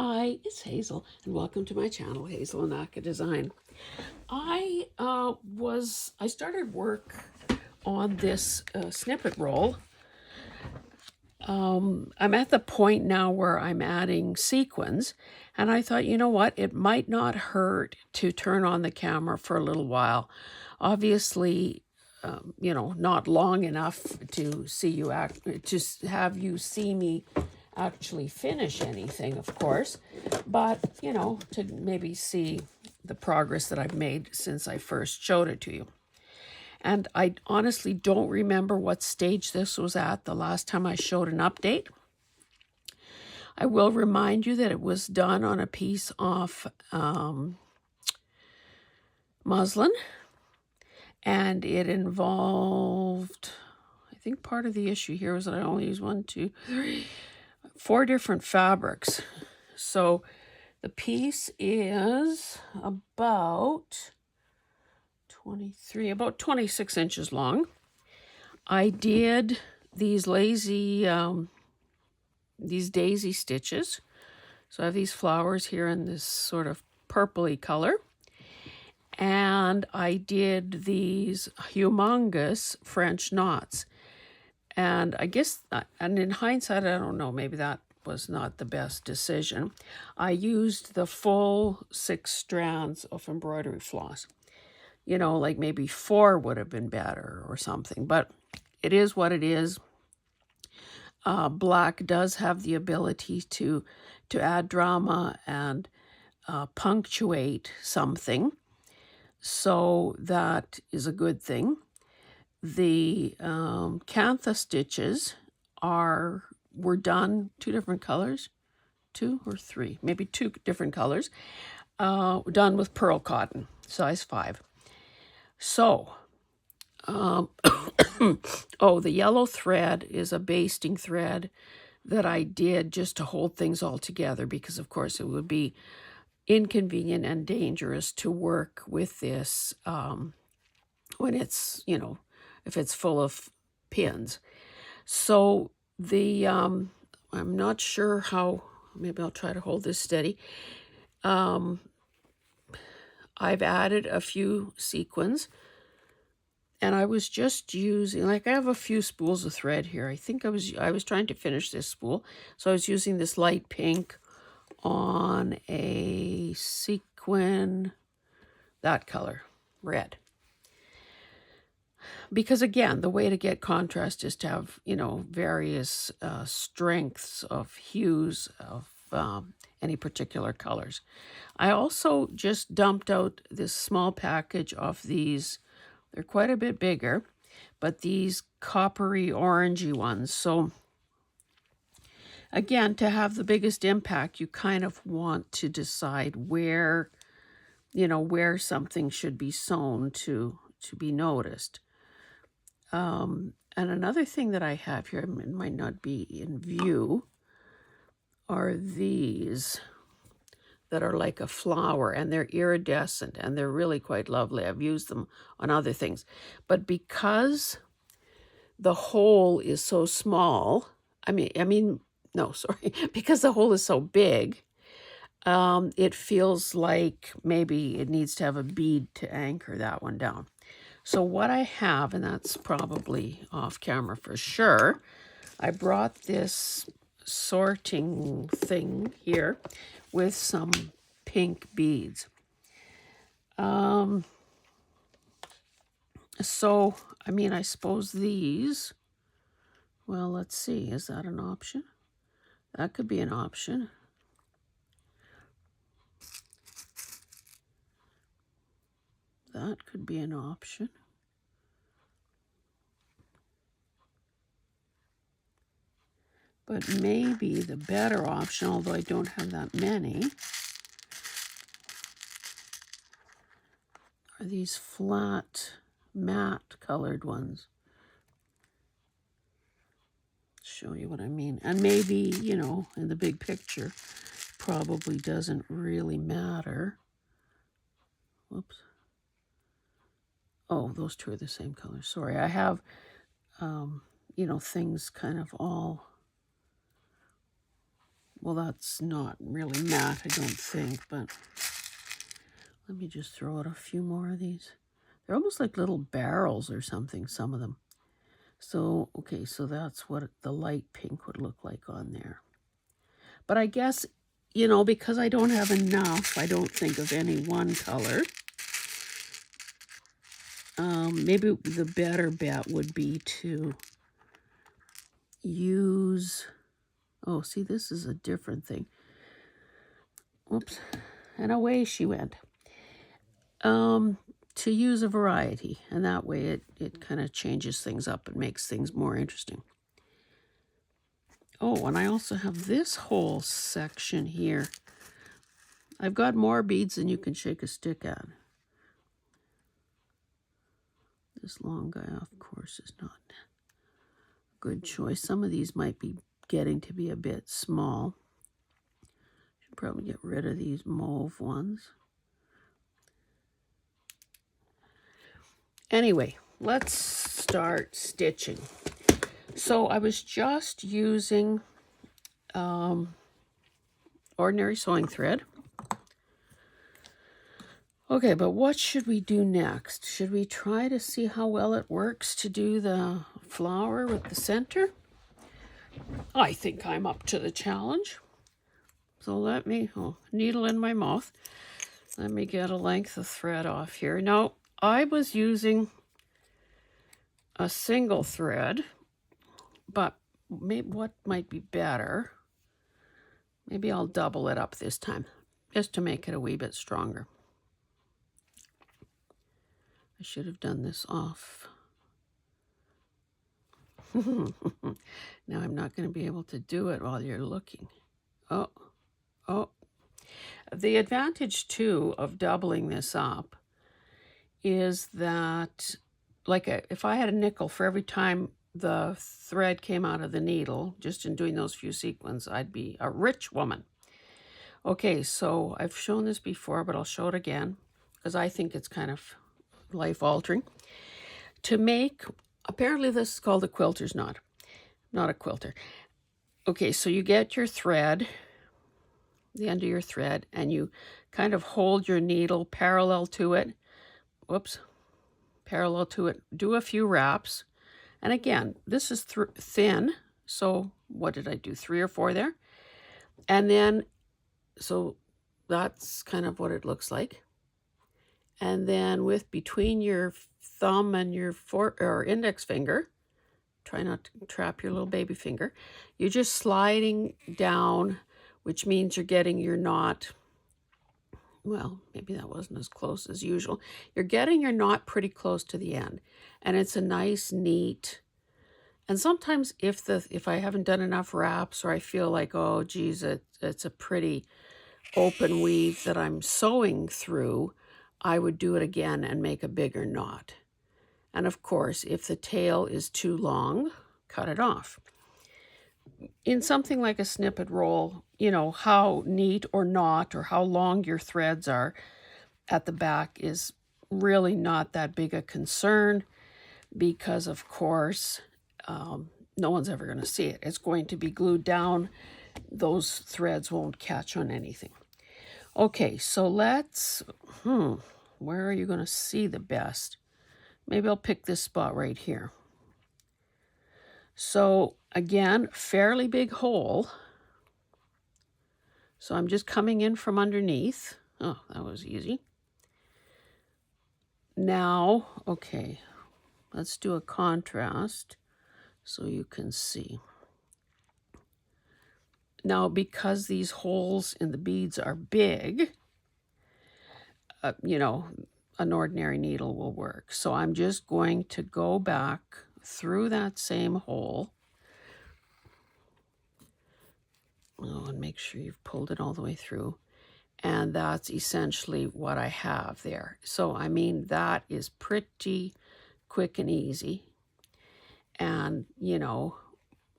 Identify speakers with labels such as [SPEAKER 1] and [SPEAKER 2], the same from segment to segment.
[SPEAKER 1] Hi, it's Hazel, and welcome to my channel, Hazel and Aka Design. I started work on this snippet roll. I'm at the point now where I'm adding sequins, and I thought, you know what, it might not hurt to turn on the camera for a little while. Obviously, not long enough to see you have you see me actually finish anything, of course, but to maybe see the progress that I've made since I first showed it to you. And I honestly don't remember what stage this was at the last time I showed an update. I will remind you that it was done on a piece of muslin, and it involved, I think part of the issue here was that I only used 4 different fabrics. So the piece is about 26 inches long. I did these these daisy stitches. So I have these flowers here in this sort of purpley color. And I did these humongous French knots. And I guess, and in hindsight, I don't know, maybe that was not the best decision. I used the full 6 strands of embroidery floss. Like maybe 4 would have been better or something, but it is what it is. Black does have the ability to add drama and punctuate something, so that is a good thing. The cantha stitches were done 2 different colors, 2 or 3, maybe 2 different colors, done with pearl cotton, size 5. So, oh, the yellow thread is a basting thread that I did just to hold things all together, because of course it would be inconvenient and dangerous to work with this when it's, if it's full of pins. So I'm not sure how, maybe I'll try to hold this steady. I've added a few sequins, and I was just using, like, I have a few spools of thread here. I think I was trying to finish this spool, so I was using this light pink on a sequin, that color, red. Because again, the way to get contrast is to have, various strengths of hues of any particular colors. I also just dumped out this small package of these. They're quite a bit bigger, but these coppery orangey ones. So again, to have the biggest impact, you kind of want to decide where something should be sewn to be noticed. And another thing that I have here, it might not be in view, are these that are like a flower, and they're iridescent, and they're really quite lovely. I've used them on other things. But because the hole is so small, because the hole is so big, it feels like maybe it needs to have a bead to anchor that one down. So what I have, and that's probably off camera for sure, I brought this sorting thing here with some pink beads. So, I suppose these, well, let's see, is that an option? That could be an option. That could be an option. But maybe the better option, although I don't have that many, are these flat, matte colored ones. Show you what I mean. And maybe, in the big picture, probably doesn't really matter. Whoops. Oh, those 2 are the same color. Sorry, I have, things kind of all Well, that's not really matte, I don't think, but let me just throw out a few more of these. They're almost like little barrels or something, some of them. So, okay, so that's what the light pink would look like on there. But I guess, you know, because I don't have enough, I don't think of any one color. Maybe the better bet would be to use, oh, see, this is a different thing. Whoops, and away she went. To use a variety, and that way it kind of changes things up and makes things more interesting. Oh, and I also have this whole section here. I've got more beads than you can shake a stick at. This long guy, of course, is not a good choice. Some of these might be getting to be a bit small. Should probably get rid of these mauve ones. Anyway, let's start stitching. So I was just using ordinary sewing thread. Okay, but what should we do next? Should we try to see how well it works to do the flower with the center? I think I'm up to the challenge. So let me, needle in my mouth. Let me get a length of thread off here. Now, I was using a single thread, but maybe what might be better, maybe I'll double it up this time, just to make it a wee bit stronger. I should have done this off. Now I'm not going to be able to do it while you're looking. Oh. The advantage, too, of doubling this up is that, like, if I had a nickel for every time the thread came out of the needle, just in doing those few sequins, I'd be a rich woman. Okay, so I've shown this before, but I'll show it again, because I think it's kind of life-altering. To make, apparently this is called a quilter's knot, not a quilter. Okay, so you get your thread, the end of your thread, and you kind of hold your needle parallel to it. Whoops, parallel to it. Do a few wraps. And again, this is thin, so what did I do? 3 or 4 there? And then, so that's kind of what it looks like. And then with between your thumb and your index finger, try not to trap your little baby finger, you're just sliding down, which means you're getting your knot. Well, maybe that wasn't as close as usual. You're getting your knot pretty close to the end, and it's a nice, neat. And sometimes if I haven't done enough wraps, or I feel like, oh, geez, it's a pretty open weave that I'm sewing through, I would do it again and make a bigger knot. And of course, if the tail is too long, cut it off. In something like a snippet roll, you know, how neat or not, or how long your threads are at the back is really not that big a concern, because of course, no one's ever going to see it. It's going to be glued down. Those threads won't catch on anything. Okay, so let's, where are you going to see the best? Maybe I'll pick this spot right here. So again, fairly big hole. So I'm just coming in from underneath. Oh, that was easy. Now, okay, let's do a contrast so you can see. Now, because these holes in the beads are big, you know, an ordinary needle will work. So I'm just going to go back through that same hole. Oh, and make sure you've pulled it all the way through. And that's essentially what I have there. So, I mean, that is pretty quick and easy. And, you know,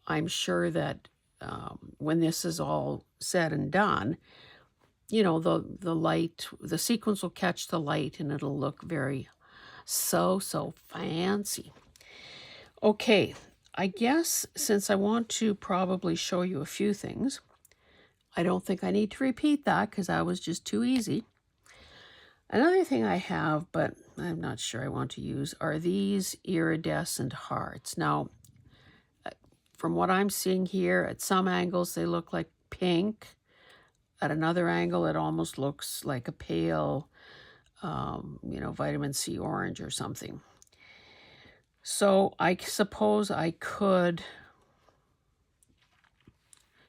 [SPEAKER 1] I'm sure that when this is all said and done, you know, the sequins will catch the light and it'll look very so fancy. Okay, I guess since I want to probably show you a few things, I don't think I need to repeat that because that was just too easy. Another thing I have, but I'm not sure I want to use, are these iridescent hearts. Now, from what I'm seeing here, at some angles they look like pink. At another angle, it almost looks like a pale, vitamin C orange or something. So I suppose I could,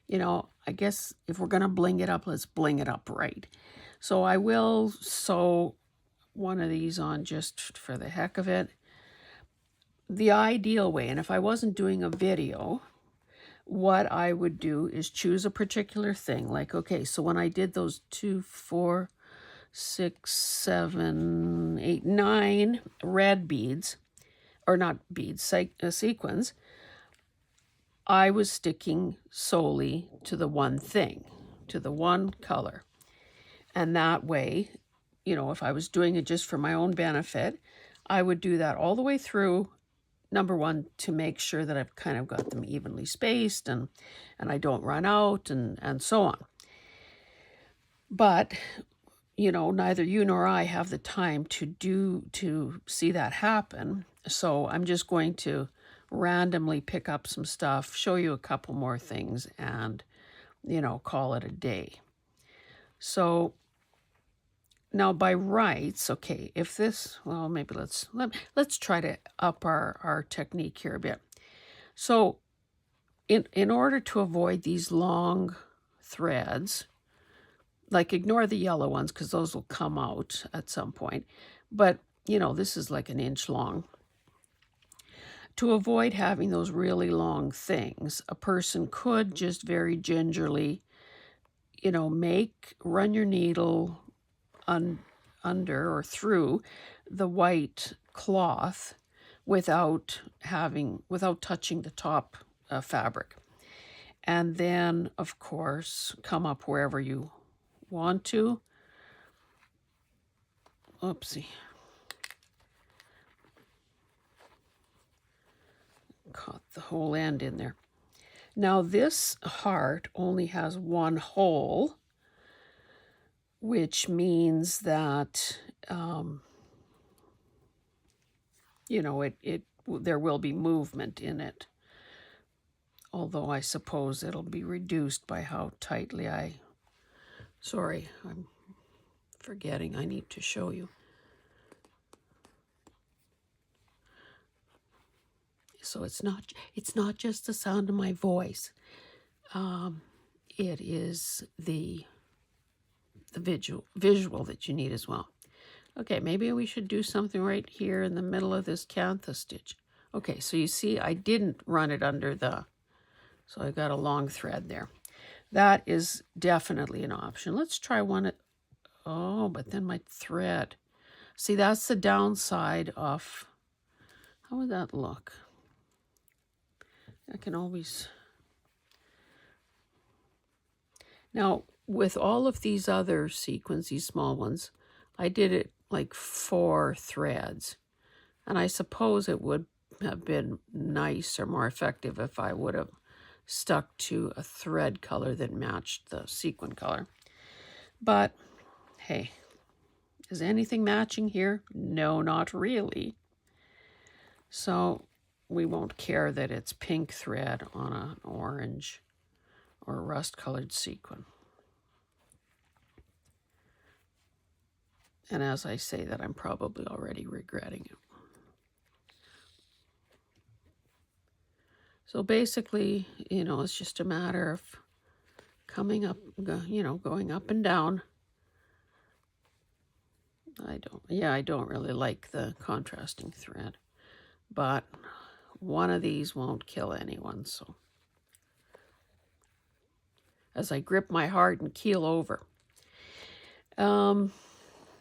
[SPEAKER 1] I guess if we're going to bling it up, let's bling it up right. So I will sew one of these on just for the heck of it. The ideal way, and if I wasn't doing a video, what I would do is choose a particular thing. Like, okay, so when I did those 2, 4, 6, 7, 8, 9 red beads, or not beads, sequins, I was sticking solely to the one thing, to the one color. And that way, if I was doing it just for my own benefit, I would do that all the way through. Number one, to make sure that I've kind of got them evenly spaced and I don't run out and so on. But, neither you nor I have the time to see that happen. So I'm just going to randomly pick up some stuff, show you a couple more things, and, call it a day. So now by rights, okay, if this, well, maybe let's try to up our technique here a bit. So in order to avoid these long threads, like ignore the yellow ones because those will come out at some point. But, this is like an inch long. To avoid having those really long things, a person could just very gingerly, run your needle under or through the white cloth without touching the top fabric. And then, of course, come up wherever you want to. Oopsie. Caught the whole end in there. Now this heart only has one hole, which means that, there will be movement in it. Although I suppose it'll be reduced by how tightly sorry, I'm forgetting I need to show you. So it's not just the sound of my voice. It is the visual that you need as well. Okay, maybe we should do something right here in the middle of this cantha stitch. Okay, so you see I didn't run it under so I got a long thread there. That is definitely an option. Let's try one but then my thread. See, that's the downside of, how would that look? I can always, now with all of these other sequins, these small ones, I did it like 4 threads. And I suppose it would have been nice or more effective if I would have stuck to a thread color that matched the sequin color. But hey, is anything matching here? No, not really. So we won't care that it's pink thread on an orange or rust-colored sequin. And as I say that, I'm probably already regretting it. So basically, it's just a matter of coming up, going up and down. I don't really like the contrasting thread, but one of these won't kill anyone. So as I grip my heart and keel over.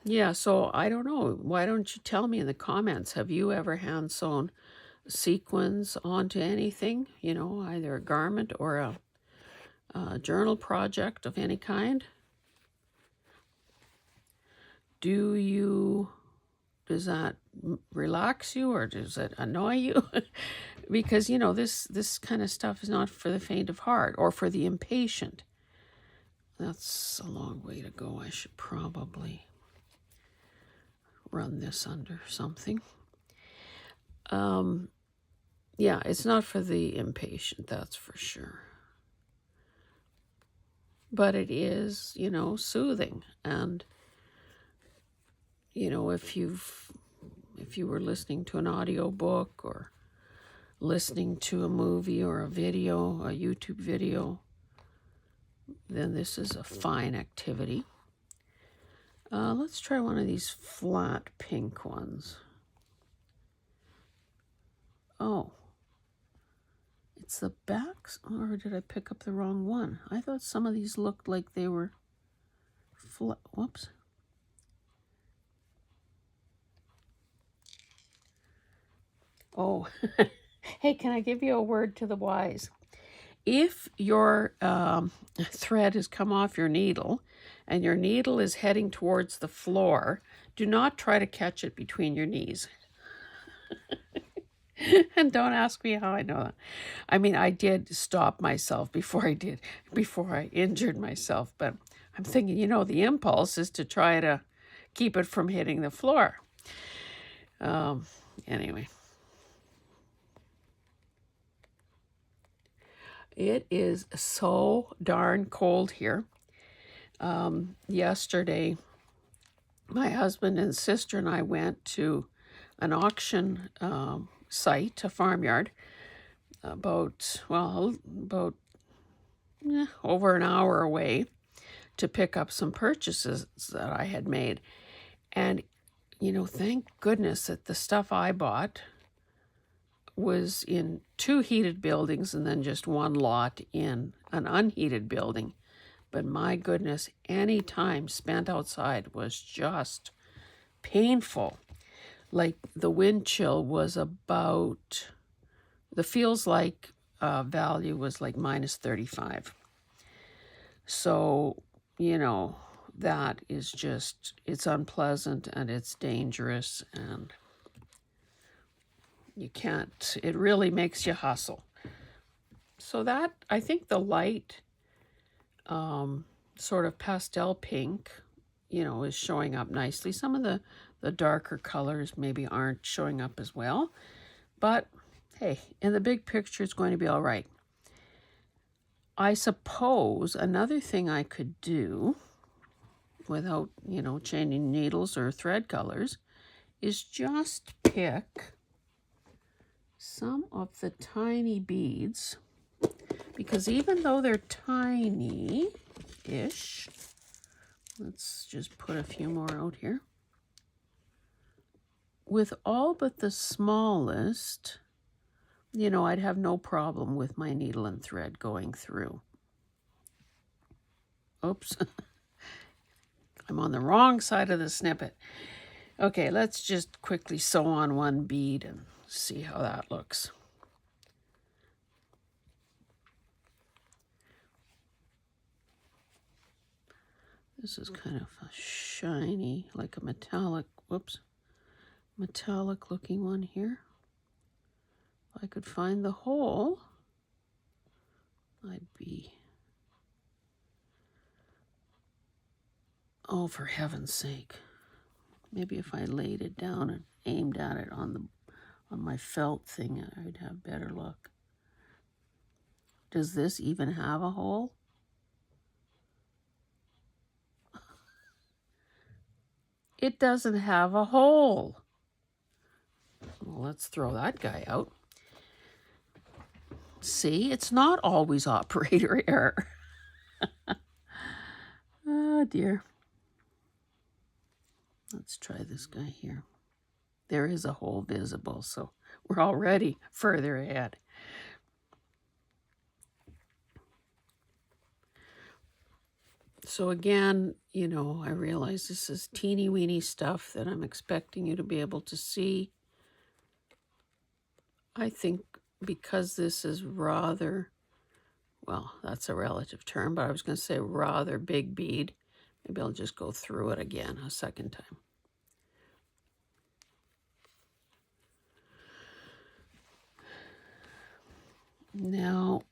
[SPEAKER 1] Yeah, so I don't know. Why don't you tell me in the comments, have you ever hand sewn sequins onto anything, either a garment or a journal project of any kind? Does that relax you or does it annoy you? Because, this kind of stuff is not for the faint of heart or for the impatient. That's a long way to go. I should probably run this under something. Yeah, it's not for the impatient, that's for sure. But it is, you know, soothing. And, you know, if you were listening to an audio book or listening to a movie or a video, a YouTube video, then this is a fine activity. Let's try one of these flat pink ones. Oh, it's the backs, or did I pick up the wrong one? I thought some of these looked like they were flat. Whoops. Oh, hey, can I give you a word to the wise? If your thread has come off your needle and your needle is heading towards the floor, do not try to catch it between your knees. And don't ask me how I know that. I mean, I did stop myself before I injured myself, but I'm thinking, you know, the impulse is to try to keep it from hitting the floor. Anyway. It is so darn cold here. Yesterday, my husband and sister and I went to an auction site, a farmyard, about over an hour away, to pick up some purchases that I had made. And, you know, thank goodness that the stuff I bought was in 2 heated buildings and then just one lot in an unheated building. But my goodness, any time spent outside was just painful. Like the wind chill was about, the feels like value was like minus 35. So, you know, that is just, it's unpleasant and it's dangerous, and you can't, it really makes you hustle. So that, I think the light, sort of pastel pink, you know, is showing up nicely. Some of the darker colors maybe aren't showing up as well, but hey, in the big picture, it's going to be all right. I suppose another thing I could do without, you know, changing needles or thread colors is just pick some of the tiny beads, because even though they're tiny-ish, let's just put a few more out here. With all but the smallest, you know, I'd have no problem with my needle and thread going through. Oops. I'm on the wrong side of the snippet. Okay, let's just quickly sew on one bead and see how that looks. This is kind of a shiny, like a metallic, metallic looking one here. If I could find the hole, I'd be, oh, for heaven's sake. Maybe if I laid it down and aimed at it on my felt thing, I'd have better luck. Does this even have a hole? It doesn't have a hole. Well, let's throw that guy out. See, it's not always operator error. Oh, dear. Let's try this guy here. There is a hole visible, so we're already further ahead. So again, you know, I realize this is teeny weeny stuff that I'm expecting you to be able to see. I think because this is rather, well, that's a relative term, but I was going to say rather big bead, maybe I'll just go through it again a second time. Now,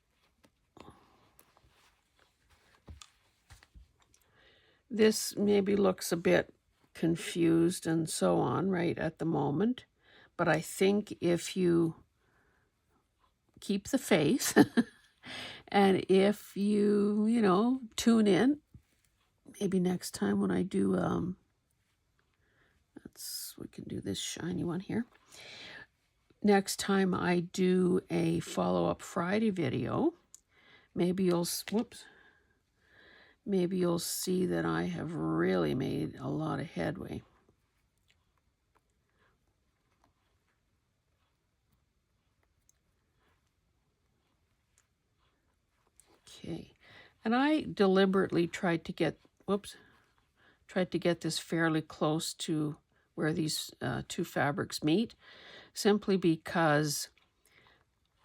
[SPEAKER 1] This maybe looks a bit confused and so on right at the moment, but I think if you keep the faith and if you tune in, maybe next time when I do, we can do this shiny one here. Next time I do a follow-up Friday video, maybe you'll see that I have really made a lot of headway. Okay, and I deliberately tried to get this fairly close to where these two fabrics meet, simply because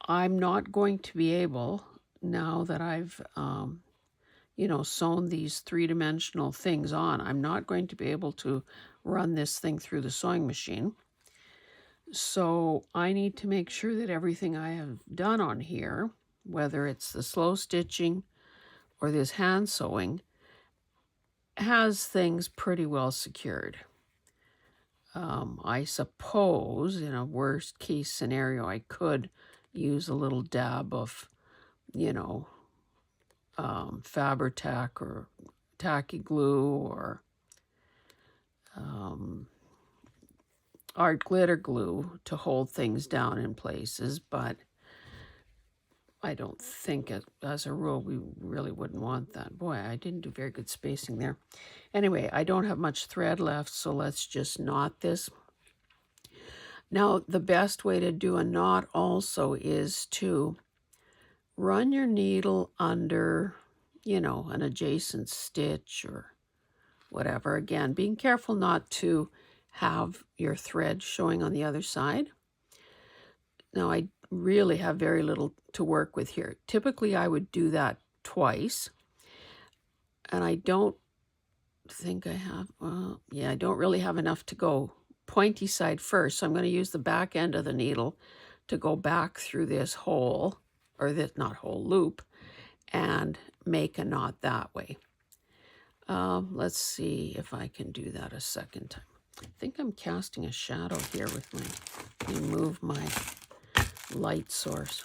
[SPEAKER 1] I'm not going to be able, now that I've sewn these three-dimensional things on, I'm not going to be able to run this thing through the sewing machine. So I need to make sure that everything I have done on here, whether it's the slow stitching or this hand sewing, has things pretty well secured. I suppose in a worst case scenario, I could use a little dab of, Fabri-Tac or tacky glue or art glitter glue to hold things down in places, but I don't think as a rule we really wouldn't want that. Boy, I didn't do very good spacing there. Anyway, I don't have much thread left, so let's just knot this. Now, the best way to do a knot also is to run your needle under, an adjacent stitch or whatever. Again, being careful not to have your thread showing on the other side. Now, I really have very little to work with here. Typically, I would do that twice, and I don't think I have, I don't really have enough to go pointy side first, so I'm going to use the back end of the needle to go back through this hole, or this, not hole, loop, and make a knot that way. Let's see if I can do that a second time. I think I'm casting a shadow here with let me move my light source.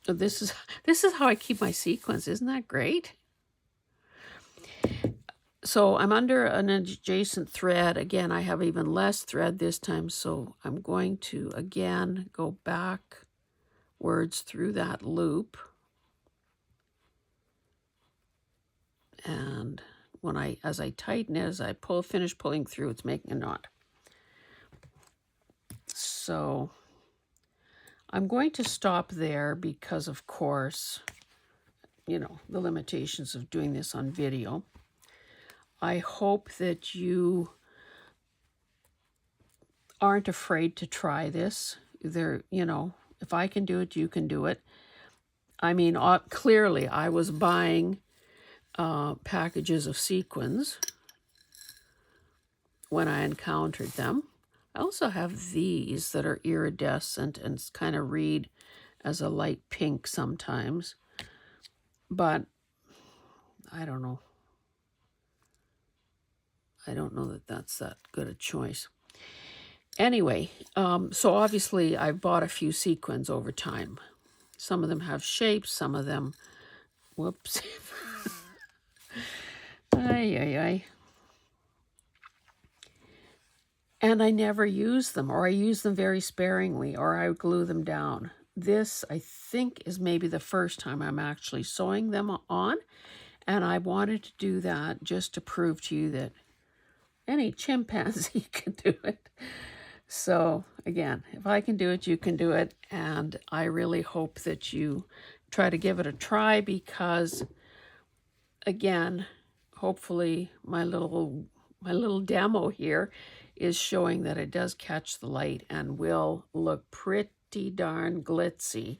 [SPEAKER 1] So this is how I keep my sequins. Isn't that great? So I'm under an adjacent thread. Again, I have even less thread this time, so I'm going to again go backwards through that loop. And as I tighten it, as I finish pulling through, it's making a knot. So I'm going to stop there because, of course, the limitations of doing this on video. I hope that you aren't afraid to try this. If I can do it, you can do it. I mean, clearly I was buying packages of sequins when I encountered them. I also have these that are iridescent and kind of read as a light pink sometimes, but I don't know. I don't know that that's that good a choice. Anyway, so obviously I've bought a few sequins over time. Some of them have shapes, some of them, whoops. Ay. And I never use them, or I use them very sparingly, or I glue them down. This, I think, is maybe the first time I'm actually sewing them on, and I wanted to do that just to prove to you that any chimpanzee can do it. So again, if I can do it, you can do it, and I really hope that you try to give it a try because, again, hopefully my little demo here is showing that it does catch the light and will look pretty darn glitzy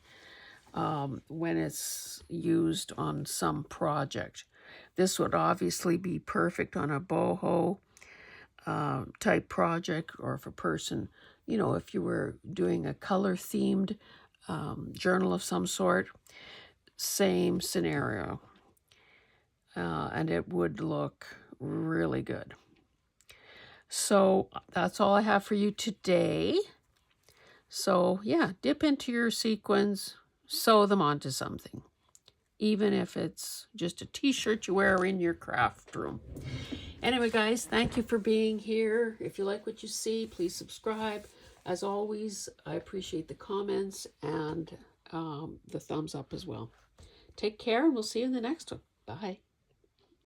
[SPEAKER 1] when it's used on some project. This would obviously be perfect on a boho type project, or if a person, if you were doing a color themed journal of some sort, same scenario. and it would look really good. So that's all I have for you today. So yeah, dip into your sequins, sew them onto something, even if it's just a t-shirt you wear in your craft room. Anyway, guys, thank you for being here. If you like what you see, please subscribe. As always, I appreciate the comments and the thumbs up as well. Take care, and we'll see you in the next one. Bye.